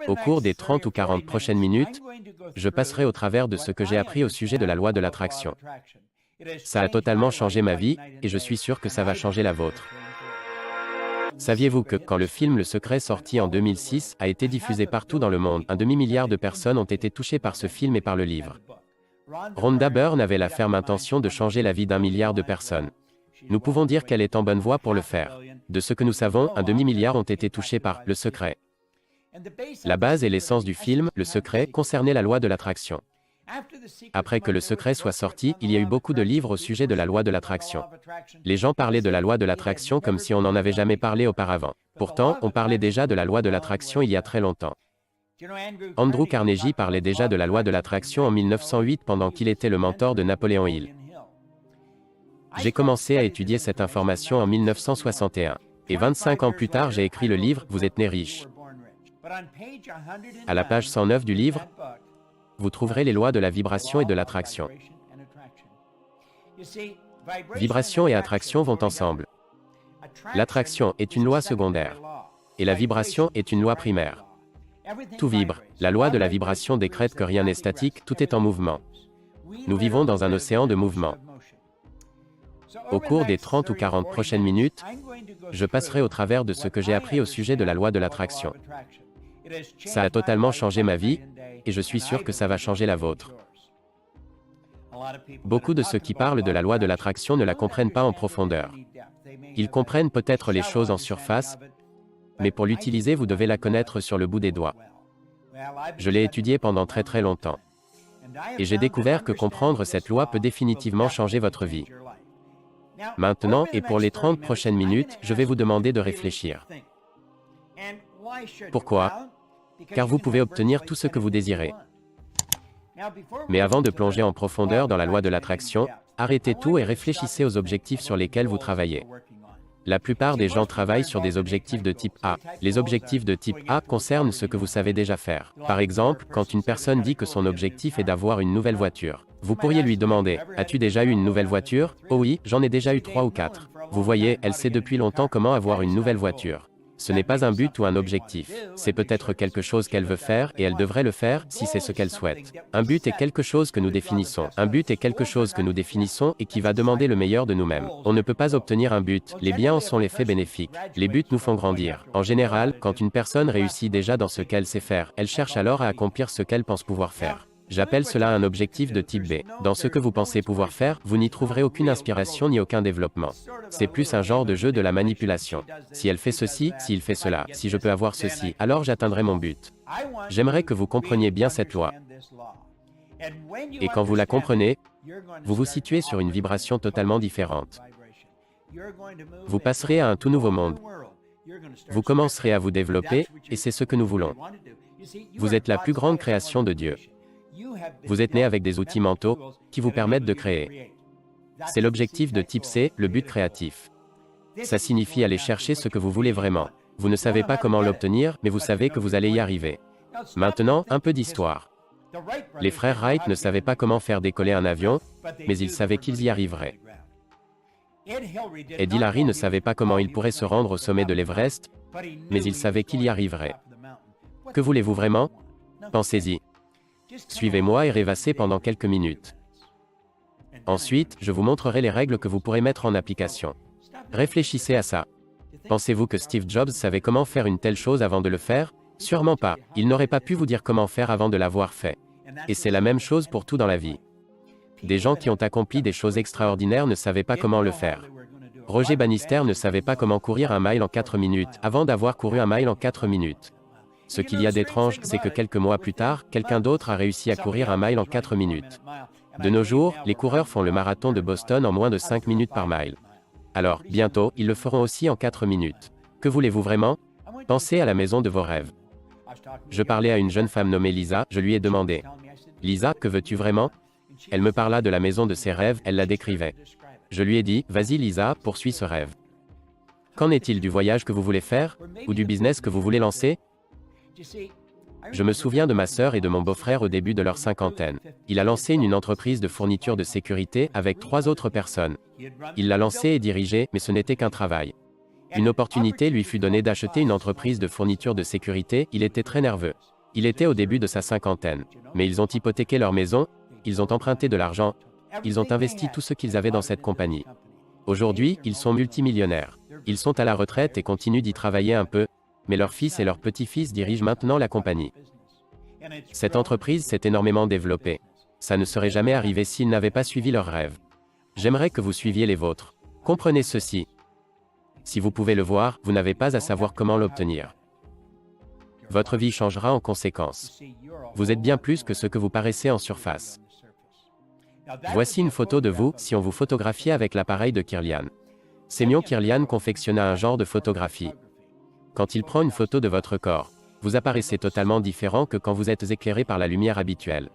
Au cours des 30 ou 40 prochaines minutes, je passerai au travers de ce que j'ai appris au sujet de la loi de l'attraction. Ça a totalement changé ma vie, et je suis sûr que ça va changer la vôtre. Saviez-vous que, quand le film Le Secret sorti en 2006 a été diffusé partout dans le monde, un demi-milliard de personnes ont été touchées par ce film et par le livre. Rhonda Byrne avait la ferme intention de changer la vie d'1 milliard de personnes. Nous pouvons dire qu'elle est en bonne voie pour le faire. De ce que nous savons, un demi-milliard ont été touchés par Le Secret. La base et l'essence du film, Le Secret, concernait la loi de l'attraction. Après que Le Secret soit sorti, il y a eu beaucoup de livres au sujet de la loi de l'attraction. Les gens parlaient de la loi de l'attraction comme si on n'en avait jamais parlé auparavant. Pourtant, on parlait déjà de la loi de l'attraction il y a très longtemps. Andrew Carnegie parlait déjà de la loi de l'attraction en 1908 pendant qu'il était le mentor de Napoléon Hill. J'ai commencé à étudier cette information en 1961. Et 25 ans plus tard, j'ai écrit le livre « Vous êtes né riche ». À la page 109 du livre, vous trouverez les lois de la vibration et de l'attraction. Vibration et attraction vont ensemble. L'attraction est une loi secondaire. Et la vibration est une loi primaire. Tout vibre. La loi de la vibration décrète que rien n'est statique, tout est en mouvement. Nous vivons dans un océan de mouvement. Au cours des 30 ou 40 prochaines minutes, je passerai au travers de ce que j'ai appris au sujet de la loi de l'attraction. Ça a totalement changé ma vie, et je suis sûr que ça va changer la vôtre. Beaucoup de ceux qui parlent de la loi de l'attraction ne la comprennent pas en profondeur. Ils comprennent peut-être les choses en surface, mais pour l'utiliser, vous devez la connaître sur le bout des doigts. Je l'ai étudiée pendant très longtemps. Et j'ai découvert que comprendre cette loi peut définitivement changer votre vie. Maintenant, et pour les 30 prochaines minutes, je vais vous demander de réfléchir. Pourquoi? Car vous pouvez obtenir tout ce que vous désirez. Mais avant de plonger en profondeur dans la loi de l'attraction, arrêtez tout et réfléchissez aux objectifs sur lesquels vous travaillez. La plupart des gens travaillent sur des objectifs de type A. Les objectifs de type A concernent ce que vous savez déjà faire. Par exemple, quand une personne dit que son objectif est d'avoir une nouvelle voiture, vous pourriez lui demander « As-tu déjà eu une nouvelle voiture ?»« Oh oui, j'en ai déjà eu 3 ou 4. » Vous voyez, elle sait depuis longtemps comment avoir une nouvelle voiture. Ce n'est pas un but ou un objectif. C'est peut-être quelque chose qu'elle veut faire et elle devrait le faire si c'est ce qu'elle souhaite. Un but est quelque chose que nous définissons. Un but est quelque chose que nous définissons et qui va demander le meilleur de nous-mêmes. On ne peut pas obtenir un but. Les biens en sont l'effet bénéfique. Les buts nous font grandir. En général, quand une personne réussit déjà dans ce qu'elle sait faire, elle cherche alors à accomplir ce qu'elle pense pouvoir faire. J'appelle cela un objectif de type B. Dans ce que vous pensez pouvoir faire, vous n'y trouverez aucune inspiration ni aucun développement. C'est plus un genre de jeu de la manipulation. Si elle fait ceci, s'il fait cela, si je peux avoir ceci, alors j'atteindrai mon but. J'aimerais que vous compreniez bien cette loi. Et quand vous la comprenez, vous vous situez sur une vibration totalement différente. Vous passerez à un tout nouveau monde. Vous commencerez à vous développer, et c'est ce que nous voulons. Vous êtes la plus grande création de Dieu. Vous êtes né avec des outils mentaux qui vous permettent de créer. C'est l'objectif de type C, le but créatif. Ça signifie aller chercher ce que vous voulez vraiment. Vous ne savez pas comment l'obtenir, mais vous savez que vous allez y arriver. Maintenant, un peu d'histoire. Les frères Wright ne savaient pas comment faire décoller un avion, mais ils savaient qu'ils y arriveraient. Ed Hillary ne savait pas comment il pourrait se rendre au sommet de l'Everest, mais il savait qu'il y arriverait. Que voulez-vous vraiment? Pensez-y. Suivez-moi et rêvassez pendant quelques minutes. Ensuite, je vous montrerai les règles que vous pourrez mettre en application. Réfléchissez à ça. Pensez-vous que Steve Jobs savait comment faire une telle chose avant de le faire? Sûrement pas. Il n'aurait pas pu vous dire comment faire avant de l'avoir fait. Et c'est la même chose pour tout dans la vie. Des gens qui ont accompli des choses extraordinaires ne savaient pas comment le faire. Roger Bannister ne savait pas comment courir 1 mile en 4 minutes, avant d'avoir couru 1 mile en 4 minutes. Ce qu'il y a d'étrange, c'est que quelques mois plus tard, quelqu'un d'autre a réussi à courir 1 mile en 4 minutes. De nos jours, les coureurs font le marathon de Boston en moins de 5 minutes par mile. Alors, bientôt, ils le feront aussi en 4 minutes. Que voulez-vous vraiment? Pensez à la maison de vos rêves. Je parlais à une jeune femme nommée Lisa, je lui ai demandé « Lisa, que veux-tu vraiment ?» Elle me parla de la maison de ses rêves, elle la décrivait. Je lui ai dit « Vas-y Lisa, poursuis ce rêve. » Qu'en est-il du voyage que vous voulez faire? Ou du business que vous voulez lancer? Je me souviens de ma sœur et de mon beau-frère au début de leur cinquantaine. Il a lancé une entreprise de fourniture de sécurité avec 3 autres personnes. Il l'a lancée et dirigée, mais ce n'était qu'un travail. Une opportunité lui fut donnée d'acheter une entreprise de fourniture de sécurité, il était très nerveux. Il était au début de sa cinquantaine. Mais ils ont hypothéqué leur maison, ils ont emprunté de l'argent, ils ont investi tout ce qu'ils avaient dans cette compagnie. Aujourd'hui, ils sont multimillionnaires. Ils sont à la retraite et continuent d'y travailler un peu, mais leur fils et leur petit-fils dirigent maintenant la compagnie. Cette entreprise s'est énormément développée. Ça ne serait jamais arrivé s'ils n'avaient pas suivi leurs rêves. J'aimerais que vous suiviez les vôtres. Comprenez ceci. Si vous pouvez le voir, vous n'avez pas à savoir comment l'obtenir. Votre vie changera en conséquence. Vous êtes bien plus que ce que vous paraissez en surface. Voici une photo de vous, si on vous photographiait avec l'appareil de Kirlian. Semyon Kirlian confectionna un genre de photographie. Quand il prend une photo de votre corps, vous apparaissez totalement différent que quand vous êtes éclairé par la lumière habituelle.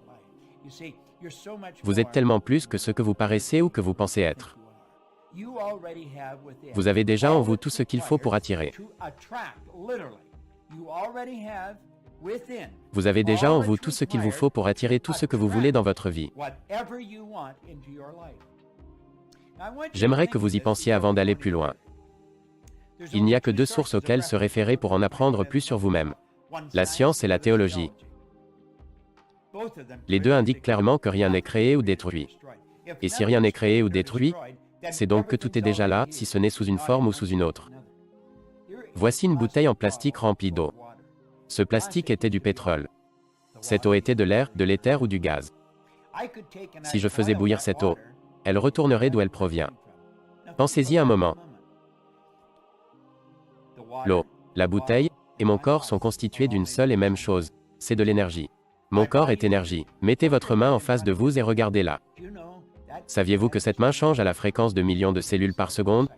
Vous êtes tellement plus que ce que vous paraissez ou que vous pensez être. Vous avez déjà en vous tout ce qu'il faut pour attirer. Vous avez déjà en vous tout ce qu'il vous faut pour attirer tout ce que vous voulez dans votre vie. J'aimerais que vous y pensiez avant d'aller plus loin. Il n'y a que deux sources auxquelles se référer pour en apprendre plus sur vous-même. La science et la théologie. Les deux indiquent clairement que rien n'est créé ou détruit. Et si rien n'est créé ou détruit, c'est donc que tout est déjà là, si ce n'est sous une forme ou sous une autre. Voici une bouteille en plastique remplie d'eau. Ce plastique était du pétrole. Cette eau était de l'air, de l'éther ou du gaz. Si je faisais bouillir cette eau, elle retournerait d'où elle provient. Pensez-y un moment. L'eau, la bouteille, et mon corps sont constitués d'une seule et même chose, c'est de l'énergie. Mon corps est énergie. Mettez votre main en face de vous et regardez-la. Saviez-vous que cette main change à la fréquence de millions de cellules par seconde?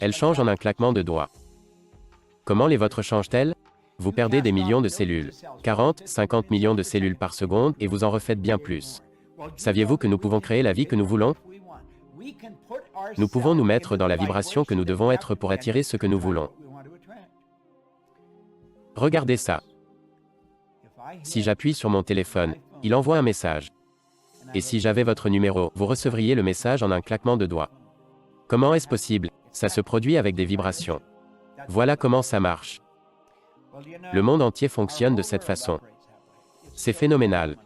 Elle change en un claquement de doigts. Comment les vôtres changent-elles? Vous perdez des millions de cellules. 40, 50 millions de cellules par seconde et vous en refaites bien plus. Saviez-vous que nous pouvons créer la vie que nous voulons? Nous pouvons nous mettre dans la vibration que nous devons être pour attirer ce que nous voulons. Regardez ça. Si j'appuie sur mon téléphone, il envoie un message. Et si j'avais votre numéro, vous recevriez le message en un claquement de doigts. Comment est-ce possible? Ça se produit avec des vibrations. Voilà comment ça marche. Le monde entier fonctionne de cette façon. C'est phénoménal.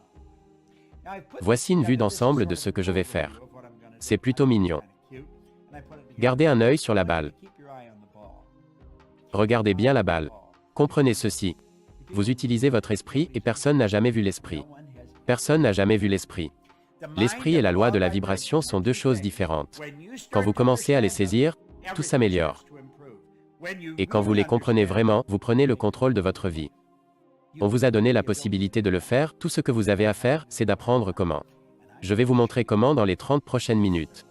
Voici une vue d'ensemble de ce que je vais faire. C'est plutôt mignon. Gardez un œil sur la balle. Regardez bien la balle. Comprenez ceci. Vous utilisez votre esprit et personne n'a jamais vu l'esprit. Personne n'a jamais vu l'esprit. L'esprit et la loi de la vibration sont deux choses différentes. Quand vous commencez à les saisir, tout s'améliore. Et quand vous les comprenez vraiment, vous prenez le contrôle de votre vie. On vous a donné la possibilité de le faire, tout ce que vous avez à faire, c'est d'apprendre comment. Je vais vous montrer comment dans les 30 prochaines minutes.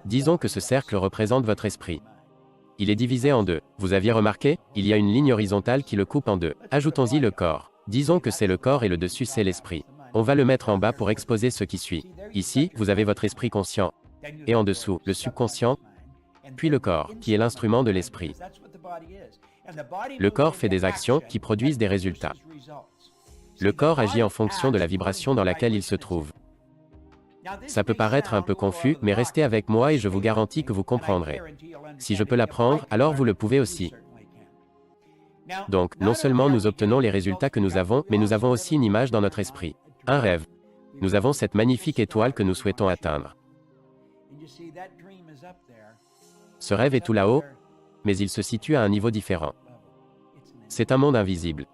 Disons que ce cercle représente votre esprit. Il est divisé en deux. Vous aviez remarqué? Il y a une ligne horizontale qui le coupe en deux. Ajoutons-y le corps. Disons que c'est le corps et le dessus c'est l'esprit. On va le mettre en bas pour exposer ce qui suit. Ici, vous avez votre esprit conscient. Et en dessous, le subconscient, puis le corps, qui est l'instrument de l'esprit. Le corps fait des actions qui produisent des résultats. Le corps agit en fonction de la vibration dans laquelle il se trouve. Ça peut paraître un peu confus, mais restez avec moi et je vous garantis que vous comprendrez. Si je peux l'apprendre, alors vous le pouvez aussi. Donc, non seulement nous obtenons les résultats que nous avons, mais nous avons aussi une image dans notre esprit. Un rêve. Nous avons cette magnifique étoile que nous souhaitons atteindre. Ce rêve est tout là-haut, mais il se situe à un niveau différent. C'est un monde invisible.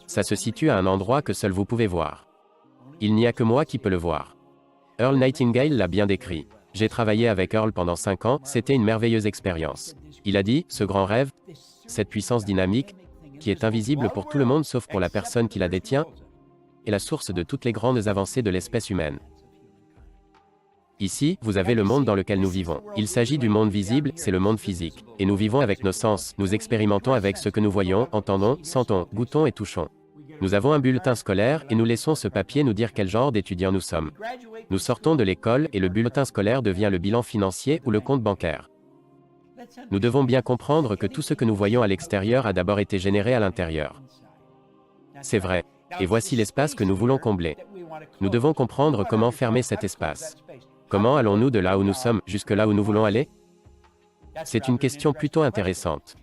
Ça se situe à un endroit que seul vous pouvez voir. Il n'y a que moi qui peux le voir. Earl Nightingale l'a bien décrit. J'ai travaillé avec Earl pendant 5 ans, c'était une merveilleuse expérience. Il a dit, ce grand rêve, cette puissance dynamique, qui est invisible pour tout le monde sauf pour la personne qui la détient, est la source de toutes les grandes avancées de l'espèce humaine. Ici, vous avez le monde dans lequel nous vivons. Il s'agit du monde visible, c'est le monde physique. Et nous vivons avec nos sens, nous expérimentons avec ce que nous voyons, entendons, sentons, goûtons et touchons. Nous avons un bulletin scolaire et nous laissons ce papier nous dire quel genre d'étudiants nous sommes. Nous sortons de l'école et le bulletin scolaire devient le bilan financier ou le compte bancaire. Nous devons bien comprendre que tout ce que nous voyons à l'extérieur a d'abord été généré à l'intérieur. C'est vrai. Et voici l'espace que nous voulons combler. Nous devons comprendre comment fermer cet espace. Comment allons-nous de là où nous sommes jusque là où nous voulons aller? C'est une question plutôt intéressante.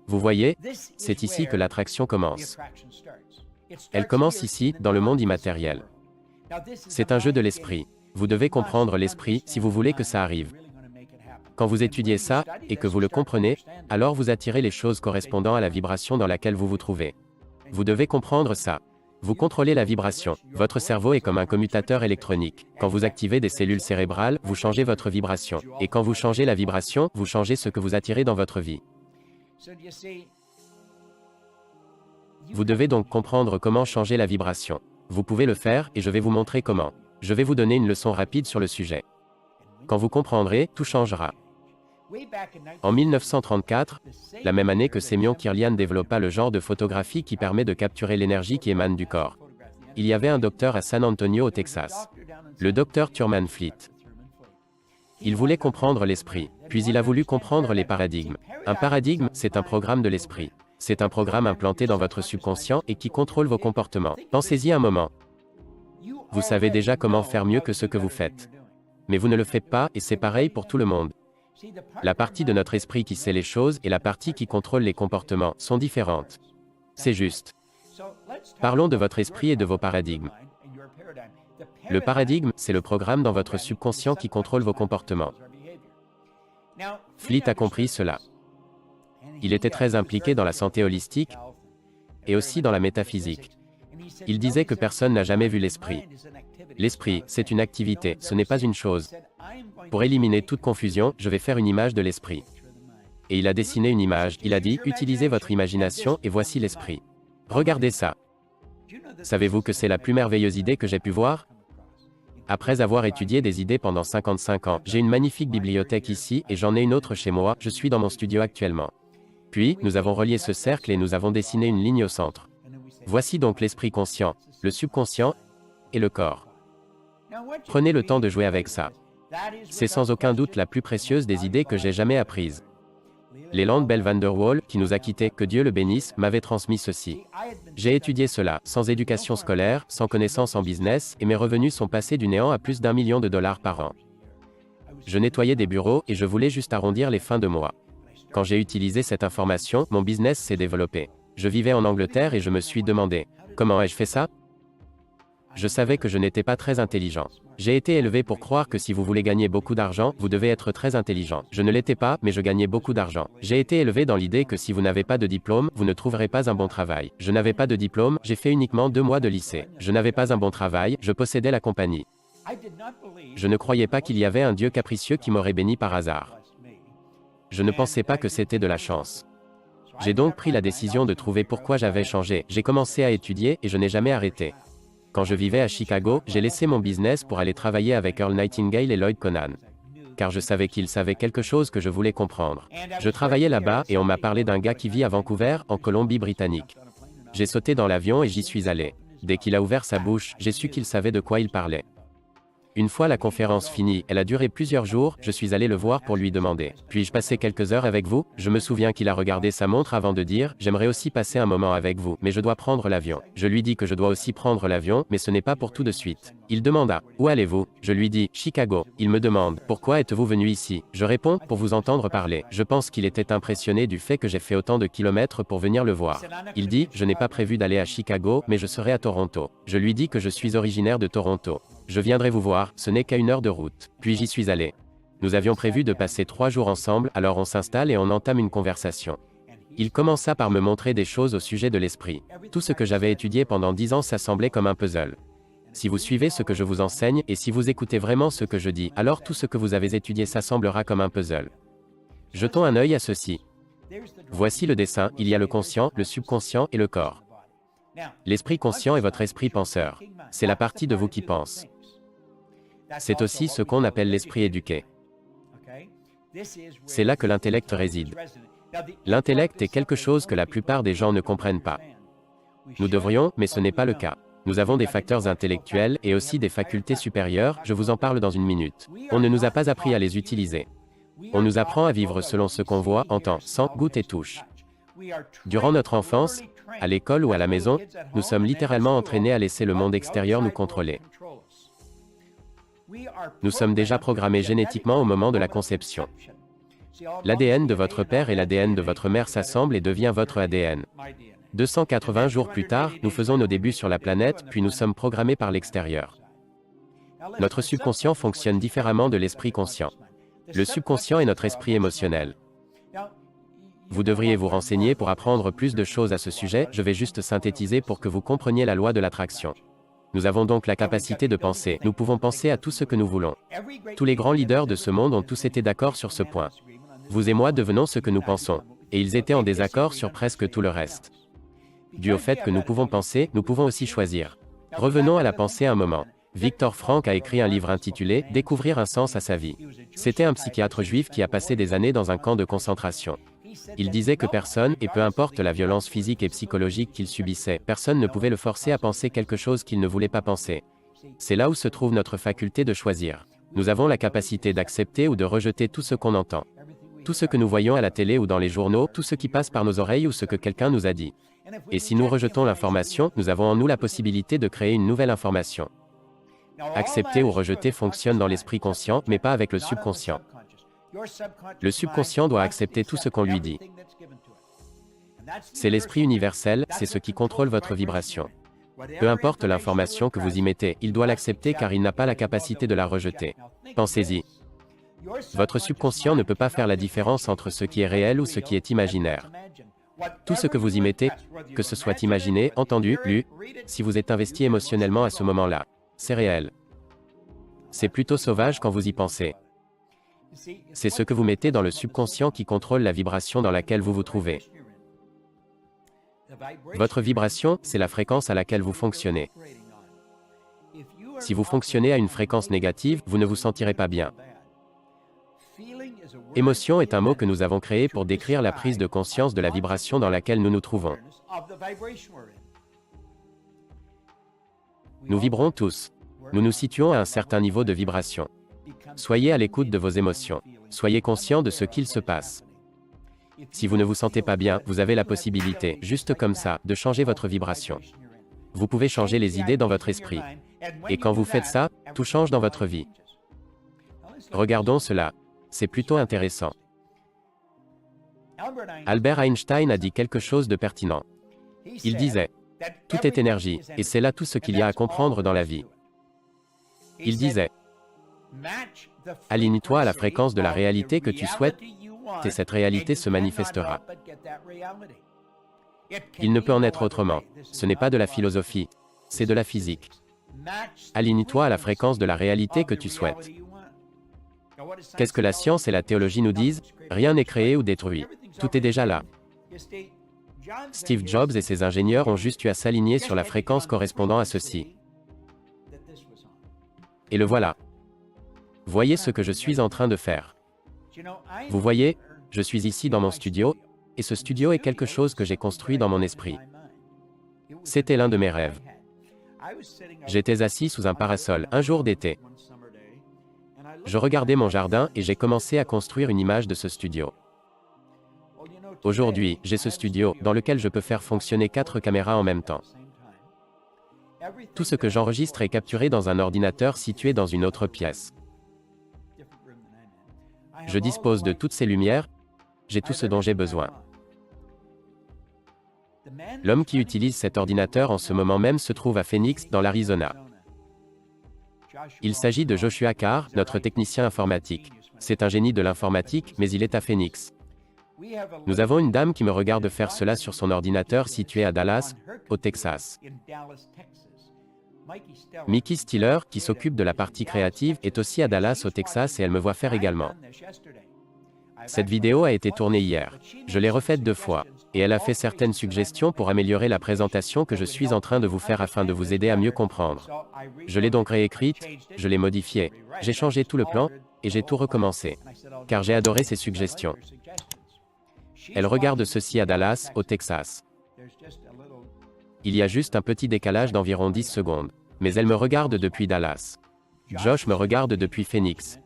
Vous voyez, c'est ici que l'attraction commence. Elle commence ici, dans le monde immatériel. C'est un jeu de l'esprit. Vous devez comprendre l'esprit si vous voulez que ça arrive. Quand vous étudiez ça, et que vous le comprenez, alors vous attirez les choses correspondant à la vibration dans laquelle vous vous trouvez. Vous devez comprendre ça. Vous contrôlez la vibration. Votre cerveau est comme un commutateur électronique. Quand vous activez des cellules cérébrales, vous changez votre vibration. Et quand vous changez la vibration, vous changez ce que vous attirez dans votre vie. Vous devez donc comprendre comment changer la vibration. Vous pouvez le faire, et je vais vous montrer comment. Je vais vous donner une leçon rapide sur le sujet. Quand vous comprendrez, tout changera. En 1934, la même année que Semyon Kirlian développa le genre de photographie qui permet de capturer l'énergie qui émane du corps, il y avait un docteur à San Antonio au Texas, le docteur Thurman Fleet. Il voulait comprendre l'esprit, puis il a voulu comprendre les paradigmes. Un paradigme, c'est un programme de l'esprit. C'est un programme implanté dans votre subconscient et qui contrôle vos comportements. Pensez-y un moment. Vous savez déjà comment faire mieux que ce que vous faites. Mais vous ne le faites pas, et c'est pareil pour tout le monde. La partie de notre esprit qui sait les choses et la partie qui contrôle les comportements sont différentes. C'est juste. Parlons de votre esprit et de vos paradigmes. Le paradigme, c'est le programme dans votre subconscient qui contrôle vos comportements. Fleet a compris cela. Il était très impliqué dans la santé holistique et aussi dans la métaphysique. Il disait que personne n'a jamais vu l'esprit. L'esprit, c'est une activité, ce n'est pas une chose. Pour éliminer toute confusion, je vais faire une image de l'esprit. Et il a dessiné une image, il a dit, utilisez votre imagination et voici l'esprit. Regardez ça. Savez-vous que c'est la plus merveilleuse idée que j'ai pu voir? Après avoir étudié des idées pendant 55 ans, j'ai une magnifique bibliothèque ici et j'en ai une autre chez moi, je suis dans mon studio actuellement. Puis, nous avons relié ce cercle et nous avons dessiné une ligne au centre. Voici donc l'esprit conscient, le subconscient et le corps. Prenez le temps de jouer avec ça. C'est sans aucun doute la plus précieuse des idées que j'ai jamais apprises. Leland Bell van der Waal, qui nous a quittés, que Dieu le bénisse, m'avait transmis ceci. J'ai étudié cela, sans éducation scolaire, sans connaissance en business, et mes revenus sont passés du néant à plus d'1 million de dollars par an. Je nettoyais des bureaux et je voulais juste arrondir les fins de mois. Quand j'ai utilisé cette information, mon business s'est développé. Je vivais en Angleterre et je me suis demandé, comment ai-je fait ça? Je savais que je n'étais pas très intelligent. J'ai été élevé pour croire que si vous voulez gagner beaucoup d'argent, vous devez être très intelligent. Je ne l'étais pas, mais je gagnais beaucoup d'argent. J'ai été élevé dans l'idée que si vous n'avez pas de diplôme, vous ne trouverez pas un bon travail. Je n'avais pas de diplôme, j'ai fait uniquement 2 mois de lycée. Je n'avais pas un bon travail, je possédais la compagnie. Je ne croyais pas qu'il y avait un Dieu capricieux qui m'aurait béni par hasard. Je ne pensais pas que c'était de la chance. J'ai donc pris la décision de trouver pourquoi j'avais changé. J'ai commencé à étudier et je n'ai jamais arrêté. Quand je vivais à Chicago, j'ai laissé mon business pour aller travailler avec Earl Nightingale et Lloyd Conan. Car je savais qu'ils savaient quelque chose que je voulais comprendre. Je travaillais là-bas et on m'a parlé d'un gars qui vit à Vancouver, en Colombie-Britannique. J'ai sauté dans l'avion et j'y suis allé. Dès qu'il a ouvert sa bouche, j'ai su qu'il savait de quoi il parlait. Une fois la conférence finie, elle a duré plusieurs jours, je suis allé le voir pour lui demander. Puis-je passer quelques heures avec vous? Je me souviens qu'il a regardé sa montre avant de dire, j'aimerais aussi passer un moment avec vous, mais je dois prendre l'avion. Je lui dis que je dois aussi prendre l'avion, mais ce n'est pas pour tout de suite. Il demanda, où allez-vous? Je lui dis, Chicago. Il me demande, pourquoi êtes-vous venu ici? Je réponds, pour vous entendre parler. Je pense qu'il était impressionné du fait que j'ai fait autant de kilomètres pour venir le voir. Il dit, je n'ai pas prévu d'aller à Chicago, mais je serai à Toronto. Je lui dis que je suis originaire de Toronto. Je viendrai vous voir, ce n'est qu'à 1 heure de route. Puis j'y suis allé. Nous avions prévu de passer 3 jours ensemble, alors on s'installe et on entame une conversation. Il commença par me montrer des choses au sujet de l'esprit. Tout ce que j'avais étudié pendant 10 ans s'assemblait comme un puzzle. Si vous suivez ce que je vous enseigne, et si vous écoutez vraiment ce que je dis, alors tout ce que vous avez étudié s'assemblera comme un puzzle. Jetons un œil à ceci. Voici le dessin, il y a le conscient, le subconscient et le corps. L'esprit conscient est votre esprit penseur. C'est la partie de vous qui pense. C'est aussi ce qu'on appelle l'esprit éduqué. C'est là que l'intellect réside. L'intellect est quelque chose que la plupart des gens ne comprennent pas. Nous devrions, mais ce n'est pas le cas. Nous avons des facteurs intellectuels et aussi des facultés supérieures, je vous en parle dans 1 minute. On ne nous a pas appris à les utiliser. On nous apprend à vivre selon ce qu'on voit, entend, sent, goûte et touche. Durant notre enfance, à l'école ou à la maison, nous sommes littéralement entraînés à laisser le monde extérieur nous contrôler. Nous sommes déjà programmés génétiquement au moment de la conception. L'ADN de votre père et l'ADN de votre mère s'assemblent et devient votre ADN. 280 jours plus tard, nous faisons nos débuts sur la planète, puis nous sommes programmés par l'extérieur. Notre subconscient fonctionne différemment de l'esprit conscient. Le subconscient est notre esprit émotionnel. Vous devriez vous renseigner pour apprendre plus de choses à ce sujet, je vais juste synthétiser pour que vous compreniez la loi de l'attraction. Nous avons donc la capacité de penser, nous pouvons penser à tout ce que nous voulons. Tous les grands leaders de ce monde ont tous été d'accord sur ce point. Vous et moi devenons ce que nous pensons, et ils étaient en désaccord sur presque tout le reste. Dû au fait que nous pouvons penser, nous pouvons aussi choisir. Revenons à la pensée un moment. Viktor Frankl a écrit un livre intitulé « Découvrir un sens à sa vie ». C'était un psychiatre juif qui a passé des années dans un camp de concentration. Il disait que personne, et peu importe la violence physique et psychologique qu'il subissait, personne ne pouvait le forcer à penser quelque chose qu'il ne voulait pas penser. C'est là où se trouve notre faculté de choisir. Nous avons la capacité d'accepter ou de rejeter tout ce qu'on entend. Tout ce que nous voyons à la télé ou dans les journaux, tout ce qui passe par nos oreilles ou ce que quelqu'un nous a dit. Et si nous rejetons l'information, nous avons en nous la possibilité de créer une nouvelle information. Accepter ou rejeter fonctionne dans l'esprit conscient, mais pas avec le subconscient. Le subconscient doit accepter tout ce qu'on lui dit. C'est l'esprit universel, c'est ce qui contrôle votre vibration. Peu importe l'information que vous y mettez, il doit l'accepter car il n'a pas la capacité de la rejeter. Pensez-y. Votre subconscient ne peut pas faire la différence entre ce qui est réel ou ce qui est imaginaire. Tout ce que vous y mettez, que ce soit imaginé, entendu, lu, si vous êtes investi émotionnellement à ce moment-là, c'est réel. C'est plutôt sauvage quand vous y pensez. C'est ce que vous mettez dans le subconscient qui contrôle la vibration dans laquelle vous vous trouvez. Votre vibration, c'est la fréquence à laquelle vous fonctionnez. Si vous fonctionnez à une fréquence négative, vous ne vous sentirez pas bien. Émotion est un mot que nous avons créé pour décrire la prise de conscience de la vibration dans laquelle nous nous trouvons. Nous vibrons tous. Nous nous situons à un certain niveau de vibration. Soyez à l'écoute de vos émotions. Soyez conscient de ce qu'il se passe. Si vous ne vous sentez pas bien, vous avez la possibilité, juste comme ça, de changer votre vibration. Vous pouvez changer les idées dans votre esprit. Et quand vous faites ça, tout change dans votre vie. Regardons cela. C'est plutôt intéressant. Albert Einstein a dit quelque chose de pertinent. Il disait, « Tout est énergie, et c'est là tout ce qu'il y a à comprendre dans la vie. » Il disait, « Aligne-toi à la fréquence de la réalité que tu souhaites, et cette réalité se manifestera. » Il ne peut en être autrement. Ce n'est pas de la philosophie, c'est de la physique. Aligne-toi à la fréquence de la réalité que tu souhaites. Qu'est-ce que la science et la théologie nous disent? Rien n'est créé ou détruit. Tout est déjà là. Steve Jobs et ses ingénieurs ont juste eu à s'aligner sur la fréquence correspondant à ceci. Et le voilà. Voyez ce que je suis en train de faire. Vous voyez, je suis ici dans mon studio, et ce studio est quelque chose que j'ai construit dans mon esprit. C'était l'un de mes rêves. J'étais assis sous un parasol, un jour d'été. Je regardais mon jardin et j'ai commencé à construire une image de ce studio. Aujourd'hui, j'ai ce studio, dans lequel je peux faire fonctionner 4 caméras en même temps. Tout ce que j'enregistre est capturé dans un ordinateur situé dans une autre pièce. Je dispose de toutes ces lumières, j'ai tout ce dont j'ai besoin. L'homme qui utilise cet ordinateur en ce moment même se trouve à Phoenix, dans l'Arizona. Il s'agit de Joshua Carr, notre technicien informatique. C'est un génie de l'informatique, mais il est à Phoenix. Nous avons une dame qui me regarde faire cela sur son ordinateur situé à Dallas, au Texas. Mickey Stiller, qui s'occupe de la partie créative, est aussi à Dallas au Texas et elle me voit faire également. Cette vidéo a été tournée hier. Je l'ai refaite 2 fois. Et elle a fait certaines suggestions pour améliorer la présentation que je suis en train de vous faire afin de vous aider à mieux comprendre. Je l'ai donc réécrite, je l'ai modifiée, j'ai changé tout le plan, et j'ai tout recommencé. Car j'ai adoré ces suggestions. Elle regarde ceci à Dallas, au Texas. Il y a juste un petit décalage d'environ 10 secondes. Mais elle me regarde depuis Dallas. Josh me regarde depuis Phoenix.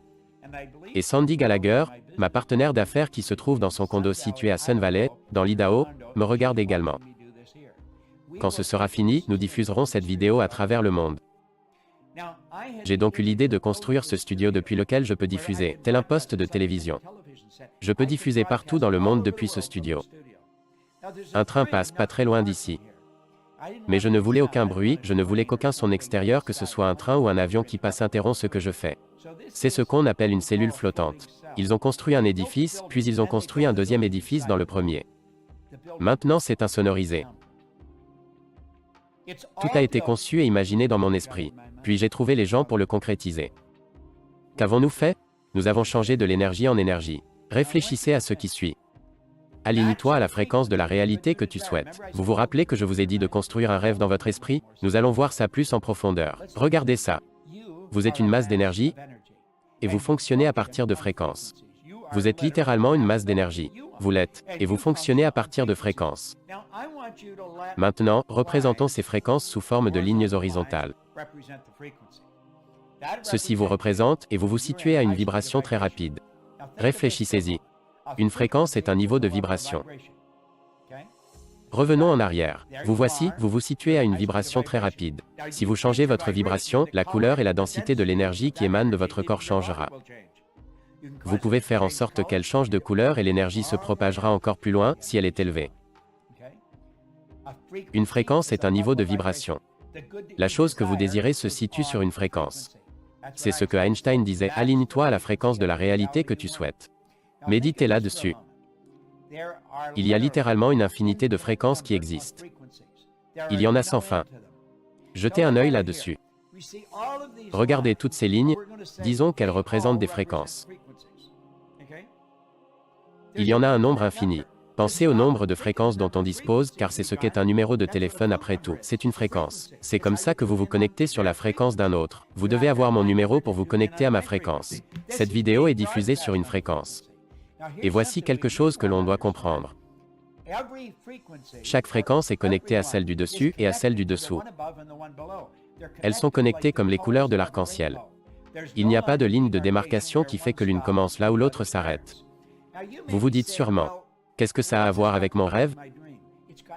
Et Sandy Gallagher, ma partenaire d'affaires qui se trouve dans son condo situé à Sun Valley, dans l'Idaho, me regarde également. Quand ce sera fini, nous diffuserons cette vidéo à travers le monde. J'ai donc eu l'idée de construire ce studio depuis lequel je peux diffuser, tel un poste de télévision. Je peux diffuser partout dans le monde depuis ce studio. Un train passe pas très loin d'ici. Mais je ne voulais aucun bruit, je ne voulais qu'aucun son extérieur, que ce soit un train ou un avion qui passe interrompt ce que je fais. C'est ce qu'on appelle une cellule flottante. Ils ont construit un édifice, puis ils ont construit un deuxième édifice dans le premier. Maintenant c'est insonorisé. Tout a été conçu et imaginé dans mon esprit. Puis j'ai trouvé les gens pour le concrétiser. Qu'avons-nous fait? Nous avons changé de l'énergie en énergie. Réfléchissez à ce qui suit. Aligne-toi à la fréquence de la réalité que tu souhaites. Vous vous rappelez que je vous ai dit de construire un rêve dans votre esprit? Nous allons voir ça plus en profondeur. Regardez ça. Vous êtes une masse d'énergie et vous fonctionnez à partir de fréquences. Vous êtes littéralement une masse d'énergie. Vous l'êtes, et vous fonctionnez à partir de fréquences. Maintenant, représentons ces fréquences sous forme de lignes horizontales. Ceci vous représente, et vous vous situez à une vibration très rapide. Réfléchissez-y. Une fréquence est un niveau de vibration. Revenons en arrière. Vous voici, vous vous situez à une vibration très rapide. Si vous changez votre vibration, la couleur et la densité de l'énergie qui émane de votre corps changera. Vous pouvez faire en sorte qu'elle change de couleur et l'énergie se propagera encore plus loin, si elle est élevée. Une fréquence est un niveau de vibration. La chose que vous désirez se situe sur une fréquence. C'est ce que Einstein disait, aligne-toi à la fréquence de la réalité que tu souhaites. Méditez là-dessus. Il y a littéralement une infinité de fréquences qui existent. Il y en a sans fin. Jetez un œil là-dessus. Regardez toutes ces lignes, disons qu'elles représentent des fréquences. Il y en a un nombre infini. Pensez au nombre de fréquences dont on dispose, car c'est ce qu'est un numéro de téléphone après tout. C'est une fréquence. C'est comme ça que vous vous connectez sur la fréquence d'un autre. Vous devez avoir mon numéro pour vous connecter à ma fréquence. Cette vidéo est diffusée sur une fréquence. Et voici quelque chose que l'on doit comprendre. Chaque fréquence est connectée à celle du dessus et à celle du dessous. Elles sont connectées comme les couleurs de l'arc-en-ciel. Il n'y a pas de ligne de démarcation qui fait que l'une commence là où l'autre s'arrête. Vous vous dites sûrement, qu'est-ce que ça a à voir avec mon rêve?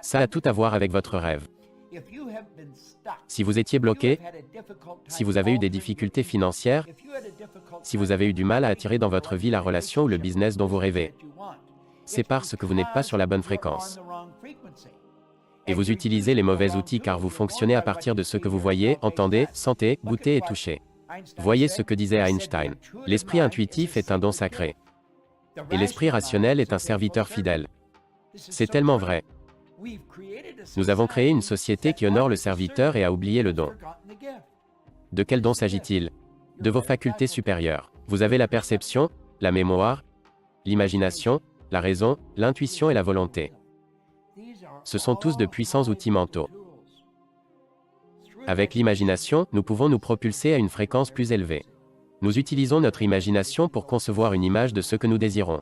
Ça a tout à voir avec votre rêve. Si vous étiez bloqué, si vous avez eu des difficultés financières, si vous avez eu du mal à attirer dans votre vie la relation ou le business dont vous rêvez, c'est parce que vous n'êtes pas sur la bonne fréquence. Et vous utilisez les mauvais outils car vous fonctionnez à partir de ce que vous voyez, entendez, sentez, goûtez et touchez. Voyez ce que disait Einstein. L'esprit intuitif est un don sacré. Et l'esprit rationnel est un serviteur fidèle. C'est tellement vrai. Nous avons créé une société qui honore le serviteur et a oublié le don. De quel don s'agit-il? De vos facultés supérieures. Vous avez la perception, la mémoire, l'imagination, la raison, l'intuition et la volonté. Ce sont tous de puissants outils mentaux. Avec l'imagination, nous pouvons nous propulser à une fréquence plus élevée. Nous utilisons notre imagination pour concevoir une image de ce que nous désirons.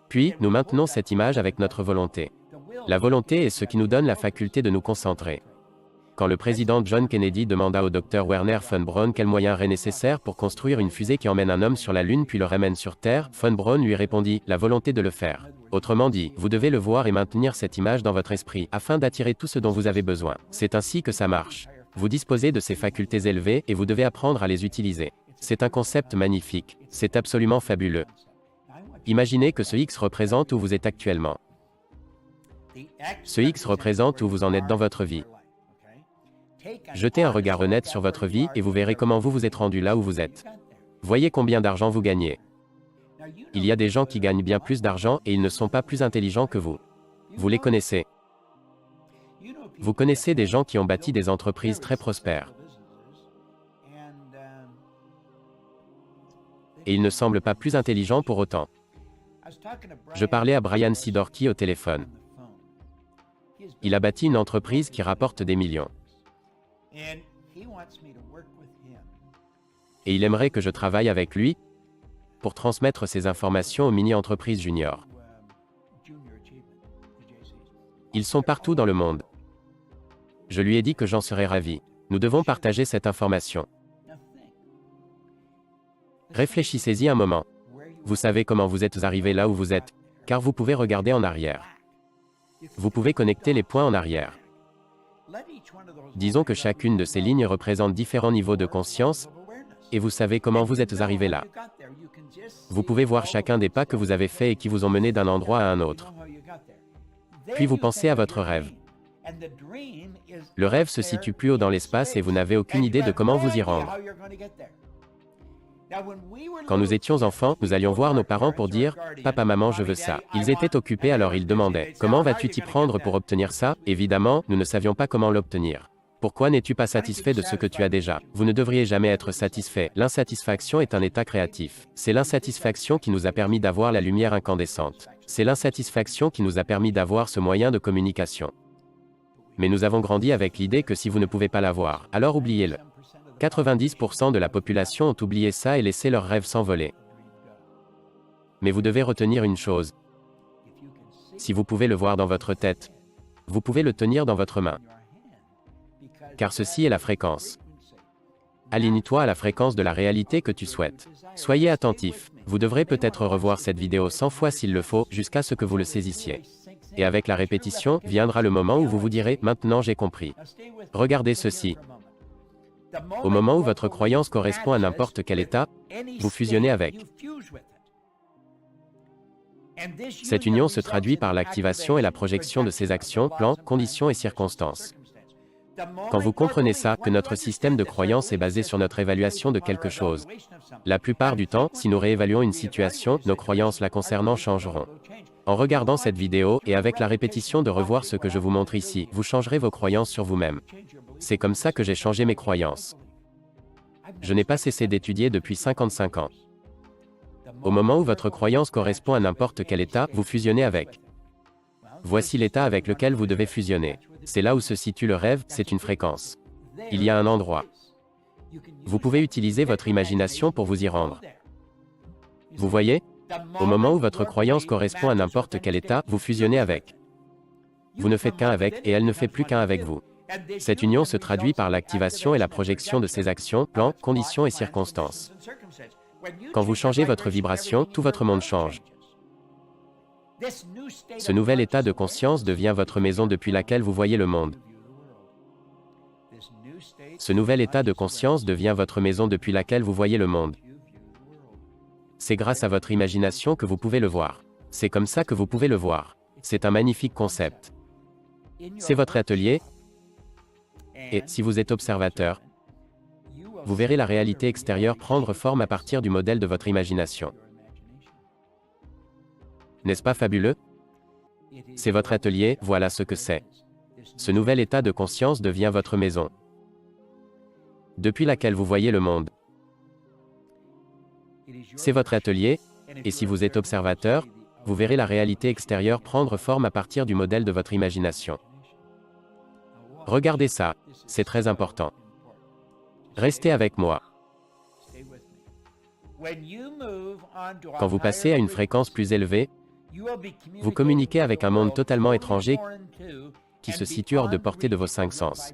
Puis, nous maintenons cette image avec notre volonté. La volonté est ce qui nous donne la faculté de nous concentrer. Quand le président John Kennedy demanda au Dr Wernher von Braun quels moyens seraient nécessaires pour construire une fusée qui emmène un homme sur la Lune puis le ramène sur Terre, von Braun lui répondit, la volonté de le faire. Autrement dit, vous devez le voir et maintenir cette image dans votre esprit, afin d'attirer tout ce dont vous avez besoin. C'est ainsi que ça marche. Vous disposez de ces facultés élevées et vous devez apprendre à les utiliser. C'est un concept magnifique. C'est absolument fabuleux. Imaginez que ce X représente où vous êtes actuellement. Ce X représente où vous en êtes dans votre vie. Jetez un regard honnête sur votre vie et vous verrez comment vous vous êtes rendu là où vous êtes. Voyez combien d'argent vous gagnez. Il y a des gens qui gagnent bien plus d'argent et ils ne sont pas plus intelligents que vous. Vous les connaissez. Vous connaissez des gens qui ont bâti des entreprises très prospères. Et ils ne semblent pas plus intelligents pour autant. Je parlais à Brian Sidorki au téléphone. Il a bâti une entreprise qui rapporte des millions. Et il aimerait que je travaille avec lui pour transmettre ces informations aux mini-entreprises juniors. Ils sont partout dans le monde. Je lui ai dit que j'en serais ravi. Nous devons partager cette information. Réfléchissez-y un moment. Vous savez comment vous êtes arrivé là où vous êtes, car vous pouvez regarder en arrière. Vous pouvez connecter les points en arrière. Disons que chacune de ces lignes représente différents niveaux de conscience, et vous savez comment vous êtes arrivé là. Vous pouvez voir chacun des pas que vous avez faits et qui vous ont mené d'un endroit à un autre. Puis vous pensez à votre rêve. Le rêve se situe plus haut dans l'espace et vous n'avez aucune idée de comment vous y rendre. Quand nous étions enfants, nous allions voir nos parents pour dire « Papa, maman, je veux ça ». Ils étaient occupés alors ils demandaient « Comment vas-tu t'y prendre pour obtenir ça ?» Évidemment, nous ne savions pas comment l'obtenir. Pourquoi n'es-tu pas satisfait de ce que tu as déjà? Vous ne devriez jamais être satisfait. L'insatisfaction est un état créatif. C'est l'insatisfaction qui nous a permis d'avoir la lumière incandescente. C'est l'insatisfaction qui nous a permis d'avoir ce moyen de communication. Mais nous avons grandi avec l'idée que si vous ne pouvez pas l'avoir, alors oubliez-le. 90% de la population ont oublié ça et laissé leurs rêves s'envoler. Mais vous devez retenir une chose. Si vous pouvez le voir dans votre tête, vous pouvez le tenir dans votre main. Car ceci est la fréquence. Aligne-toi à la fréquence de la réalité que tu souhaites. Soyez attentif. Vous devrez peut-être revoir cette vidéo 100 fois s'il le faut, jusqu'à ce que vous le saisissiez. Et avec la répétition, viendra le moment où vous vous direz « Maintenant j'ai compris ». Regardez ceci. Au moment où votre croyance correspond à n'importe quel état, vous fusionnez avec. Cette union se traduit par l'activation et la projection de ces actions, plans, conditions et circonstances. Quand vous comprenez ça, que notre système de croyance est basé sur notre évaluation de quelque chose, la plupart du temps, si nous réévaluons une situation, nos croyances la concernant changeront. En regardant cette vidéo, et avec la répétition de revoir ce que je vous montre ici, vous changerez vos croyances sur vous-même. C'est comme ça que j'ai changé mes croyances. Je n'ai pas cessé d'étudier depuis 55 ans. Au moment où votre croyance correspond à n'importe quel état, vous fusionnez avec. Voici l'état avec lequel vous devez fusionner. C'est là où se situe le rêve, c'est une fréquence. Il y a un endroit. Vous pouvez utiliser votre imagination pour vous y rendre. Vous voyez? Au moment où votre croyance correspond à n'importe quel état, vous fusionnez avec. Vous ne faites qu'un avec, et elle ne fait plus qu'un avec vous. Cette union se traduit par l'activation et la projection de ces actions, plans, conditions et circonstances. Quand vous changez votre vibration, tout votre monde change. Ce nouvel état de conscience devient votre maison depuis laquelle vous voyez le monde. Ce nouvel état de conscience devient votre maison depuis laquelle vous voyez le monde. C'est grâce à votre imagination que vous pouvez le voir. C'est comme ça que vous pouvez le voir. C'est un magnifique concept. C'est votre atelier. Et, si vous êtes observateur, vous verrez la réalité extérieure prendre forme à partir du modèle de votre imagination. N'est-ce pas fabuleux? C'est votre atelier, voilà ce que c'est. Ce nouvel état de conscience devient votre maison, depuis laquelle vous voyez le monde. C'est votre atelier, et si vous êtes observateur, vous verrez la réalité extérieure prendre forme à partir du modèle de votre imagination. Regardez ça, c'est très important. Restez avec moi. Quand vous passez à une fréquence plus élevée, vous communiquez avec un monde totalement étranger qui se situe hors de portée de vos 5 sens.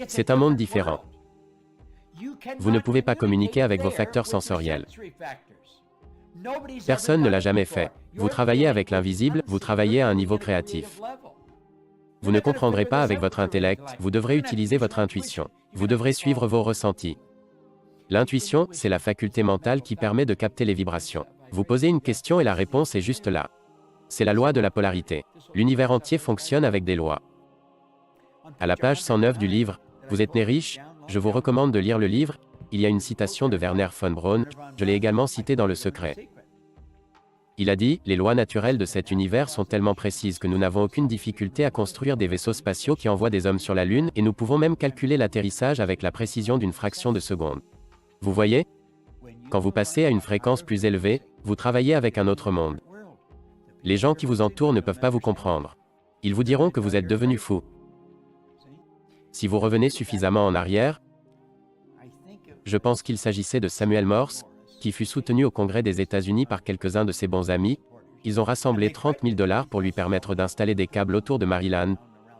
C'est un monde différent. Vous ne pouvez pas communiquer avec vos facteurs sensoriels. Personne ne l'a jamais fait. Vous travaillez avec l'invisible, vous travaillez à un niveau créatif. Vous ne comprendrez pas avec votre intellect, vous devrez utiliser votre intuition. Vous devrez suivre vos ressentis. L'intuition, c'est la faculté mentale qui permet de capter les vibrations. Vous posez une question et la réponse est juste là. C'est la loi de la polarité. L'univers entier fonctionne avec des lois. À la page 109 du livre « Vous êtes né riche », je vous recommande de lire le livre. Il y a une citation de Werner von Braun, je l'ai également citée dans Le Secret. Il a dit « Les lois naturelles de cet univers sont tellement précises que nous n'avons aucune difficulté à construire des vaisseaux spatiaux qui envoient des hommes sur la Lune et nous pouvons même calculer l'atterrissage avec la précision d'une fraction de seconde. » Vous voyez? Quand vous passez à une fréquence plus élevée, vous travaillez avec un autre monde. Les gens qui vous entourent ne peuvent pas vous comprendre. Ils vous diront que vous êtes devenu fou. Si vous revenez suffisamment en arrière, je pense qu'il s'agissait de Samuel Morse, qui fut soutenu au Congrès des États-Unis par quelques-uns de ses bons amis. Ils ont rassemblé 30 000 $ pour lui permettre d'installer des câbles autour de Maryland,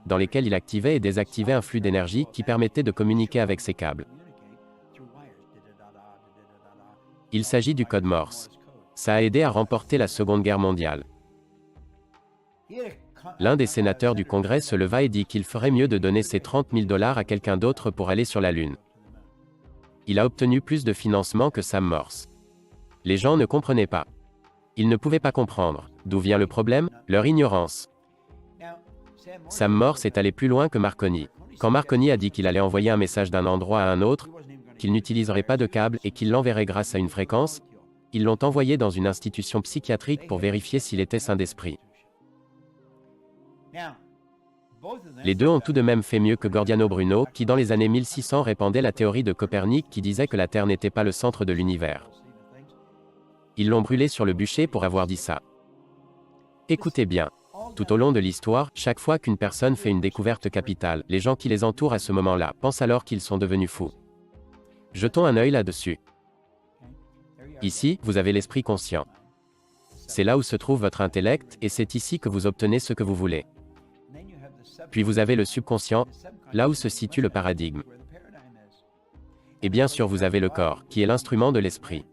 dans lesquels il activait et désactivait un flux d'énergie qui permettait de communiquer avec ces câbles. Il s'agit du code Morse. Ça a aidé à remporter la Seconde Guerre mondiale. L'un des sénateurs du Congrès se leva et dit qu'il ferait mieux de donner ces 30 000 $ à quelqu'un d'autre pour aller sur la Lune. Il a obtenu plus de financement que Sam Morse. Les gens ne comprenaient pas. Ils ne pouvaient pas comprendre. D'où vient le problème? Leur ignorance. Sam Morse est allé plus loin que Marconi. Quand Marconi a dit qu'il allait envoyer un message d'un endroit à un autre, qu'il n'utiliserait pas de câble et qu'il l'enverrait grâce à une fréquence, ils l'ont envoyé dans une institution psychiatrique pour vérifier s'il était sain d'esprit. Les deux ont tout de même fait mieux que Giordano Bruno, qui dans les années 1600 répandait la théorie de Copernic qui disait que la Terre n'était pas le centre de l'univers. Ils l'ont brûlé sur le bûcher pour avoir dit ça. Écoutez bien. Tout au long de l'histoire, chaque fois qu'une personne fait une découverte capitale, les gens qui les entourent à ce moment-là pensent alors qu'ils sont devenus fous. Jetons un œil là-dessus. Ici, vous avez l'esprit conscient. C'est là où se trouve votre intellect, et c'est ici que vous obtenez ce que vous voulez. Puis vous avez le subconscient, là où se situe le paradigme. Et bien sûr vous avez le corps, qui est l'instrument de l'esprit.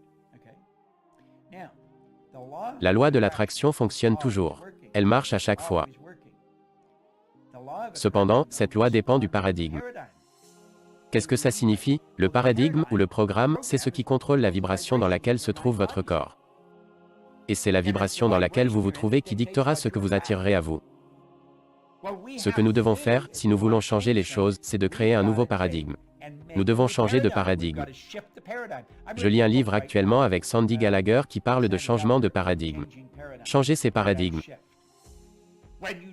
La loi de l'attraction fonctionne toujours. Elle marche à chaque fois. Cependant, cette loi dépend du paradigme. Qu'est-ce que ça signifie? Le paradigme ou le programme, c'est ce qui contrôle la vibration dans laquelle se trouve votre corps. Et c'est la vibration dans laquelle vous vous trouvez qui dictera ce que vous attirerez à vous. Ce que nous devons faire, si nous voulons changer les choses, c'est de créer un nouveau paradigme. Nous devons changer de paradigme. Je lis un livre actuellement avec Sandy Gallagher qui parle de changement de paradigme. Changer ces paradigmes.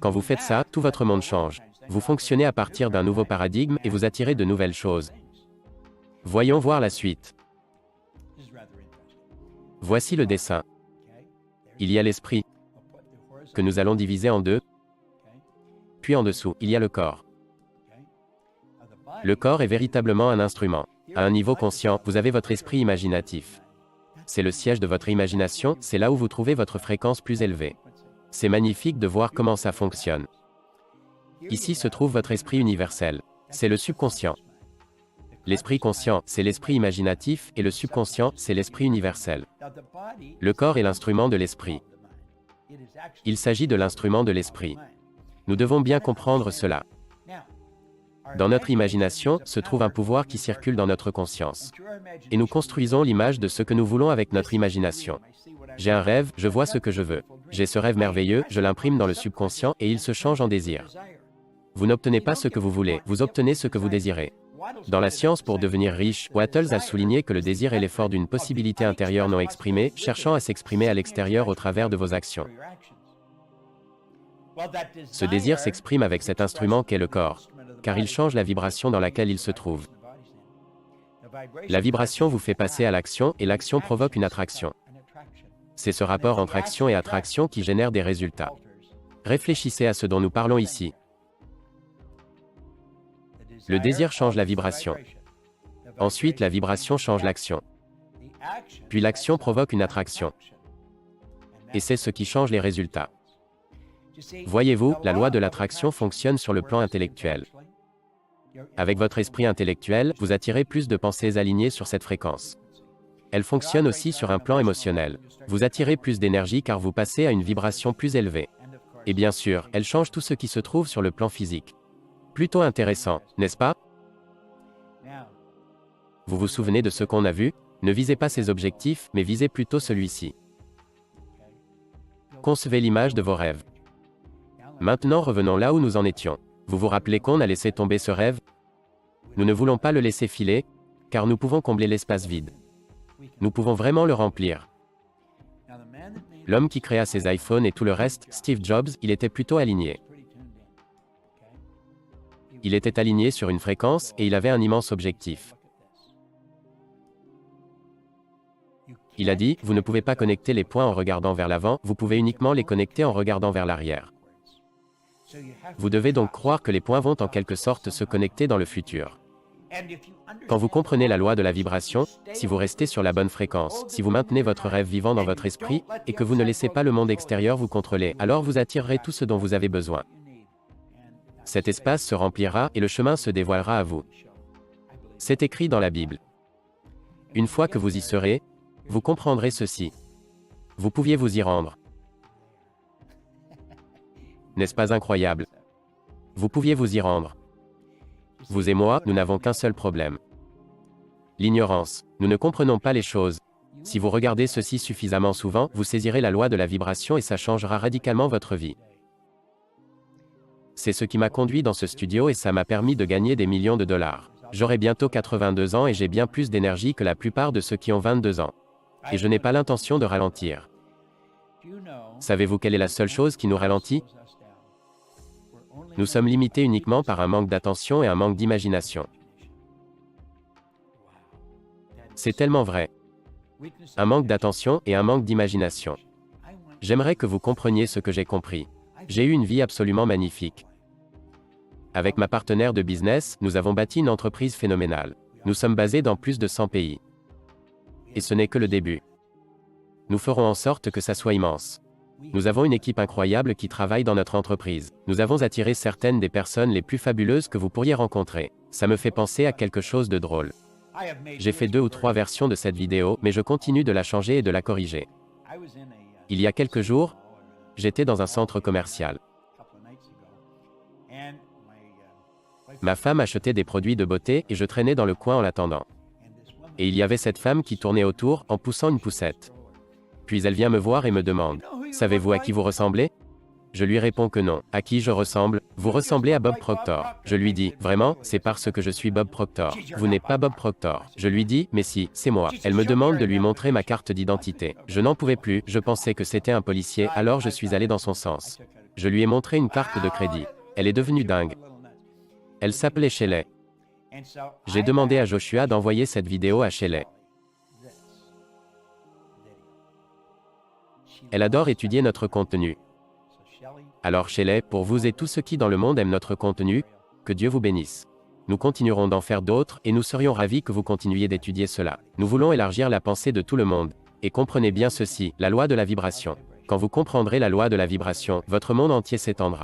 Quand vous faites ça, tout votre monde change. Vous fonctionnez à partir d'un nouveau paradigme et vous attirez de nouvelles choses. Voyons voir la suite. Voici le dessin. Il y a l'esprit, que nous allons diviser en deux. Puis en dessous, il y a le corps. Le corps est véritablement un instrument. À un niveau conscient, vous avez votre esprit imaginatif. C'est le siège de votre imagination, c'est là où vous trouvez votre fréquence plus élevée. C'est magnifique de voir comment ça fonctionne. Ici se trouve votre esprit universel. C'est le subconscient. L'esprit conscient, c'est l'esprit imaginatif, et le subconscient, c'est l'esprit universel. Le corps est l'instrument de l'esprit. Il s'agit de l'instrument de l'esprit. Nous devons bien comprendre cela. Dans notre imagination, se trouve un pouvoir qui circule dans notre conscience. Et nous construisons l'image de ce que nous voulons avec notre imagination. J'ai un rêve, je vois ce que je veux. J'ai ce rêve merveilleux, je l'imprime dans le subconscient et il se change en désir. Vous n'obtenez pas ce que vous voulez, vous obtenez ce que vous désirez. Dans la science pour devenir riche, Wattles a souligné que le désir est l'effort d'une possibilité intérieure non exprimée, cherchant à s'exprimer à l'extérieur au travers de vos actions. Ce désir s'exprime avec cet instrument qu'est le corps, car il change la vibration dans laquelle il se trouve. La vibration vous fait passer à l'action, et l'action provoque une attraction. C'est ce rapport entre action et attraction qui génère des résultats. Réfléchissez à ce dont nous parlons ici. Le désir change la vibration. Ensuite, la vibration change l'action. Puis l'action provoque une attraction. Et c'est ce qui change les résultats. Voyez-vous, la loi de l'attraction fonctionne sur le plan intellectuel. Avec votre esprit intellectuel, vous attirez plus de pensées alignées sur cette fréquence. Elle fonctionne aussi sur un plan émotionnel. Vous attirez plus d'énergie car vous passez à une vibration plus élevée. Et bien sûr, elle change tout ce qui se trouve sur le plan physique. Plutôt intéressant, n'est-ce pas? Vous vous souvenez de ce qu'on a vu? Ne visez pas ces objectifs, mais visez plutôt celui-ci. Concevez l'image de vos rêves. Maintenant revenons là où nous en étions. Vous vous rappelez qu'on a laissé tomber ce rêve? Nous ne voulons pas le laisser filer, car nous pouvons combler l'espace vide. Nous pouvons vraiment le remplir. L'homme qui créa ces iPhones et tout le reste, Steve Jobs, il était plutôt aligné. Il était aligné sur une fréquence et il avait un immense objectif. Il a dit, vous ne pouvez pas connecter les points en regardant vers l'avant, vous pouvez uniquement les connecter en regardant vers l'arrière. Vous devez donc croire que les points vont en quelque sorte se connecter dans le futur. Quand vous comprenez la loi de la vibration, si vous restez sur la bonne fréquence, si vous maintenez votre rêve vivant dans votre esprit, et que vous ne laissez pas le monde extérieur vous contrôler, alors vous attirerez tout ce dont vous avez besoin. Cet espace se remplira et le chemin se dévoilera à vous. C'est écrit dans la Bible. Une fois que vous y serez, vous comprendrez ceci. Vous pouviez vous y rendre. N'est-ce pas incroyable? Vous pouviez vous y rendre. Vous et moi, nous n'avons qu'un seul problème. L'ignorance. Nous ne comprenons pas les choses. Si vous regardez ceci suffisamment souvent, vous saisirez la loi de la vibration et ça changera radicalement votre vie. C'est ce qui m'a conduit dans ce studio et ça m'a permis de gagner des millions de dollars. J'aurai bientôt 82 ans et j'ai bien plus d'énergie que la plupart de ceux qui ont 22 ans. Et je n'ai pas l'intention de ralentir. Savez-vous quelle est la seule chose qui nous ralentit? Nous sommes limités uniquement par un manque d'attention et un manque d'imagination. C'est tellement vrai. Un manque d'attention et un manque d'imagination. J'aimerais que vous compreniez ce que j'ai compris. J'ai eu une vie absolument magnifique. Avec ma partenaire de business, nous avons bâti une entreprise phénoménale. Nous sommes basés dans plus de 100 pays. Et ce n'est que le début. Nous ferons en sorte que ça soit immense. Nous avons une équipe incroyable qui travaille dans notre entreprise. Nous avons attiré certaines des personnes les plus fabuleuses que vous pourriez rencontrer. Ça me fait penser à quelque chose de drôle. J'ai fait 2 ou 3 versions de cette vidéo, mais je continue de la changer et de la corriger. Il y a quelques jours, j'étais dans un centre commercial. Ma femme achetait des produits de beauté et je traînais dans le coin en l'attendant. Et il y avait cette femme qui tournait autour en poussant une poussette. Puis elle vient me voir et me demande « Savez-vous à qui vous ressemblez ?» Je lui réponds que non. « À qui je ressemble ? Vous ressemblez à Bob Proctor. » Je lui dis « Vraiment, c'est parce que je suis Bob Proctor. Vous n'êtes pas Bob Proctor. » Je lui dis « Mais si, c'est moi. » Elle me demande de lui montrer ma carte d'identité. Je n'en pouvais plus, je pensais que c'était un policier, alors je suis allé dans son sens. Je lui ai montré une carte de crédit. Elle est devenue dingue. Elle s'appelait Shelley. J'ai demandé à Joshua d'envoyer cette vidéo à Shelley. Elle adore étudier notre contenu. Alors Shelley, pour vous et tous ceux qui dans le monde aiment notre contenu, que Dieu vous bénisse. Nous continuerons d'en faire d'autres et nous serions ravis que vous continuiez d'étudier cela. Nous voulons élargir la pensée de tout le monde. Et comprenez bien ceci, la loi de la vibration. Quand vous comprendrez la loi de la vibration, votre monde entier s'étendra.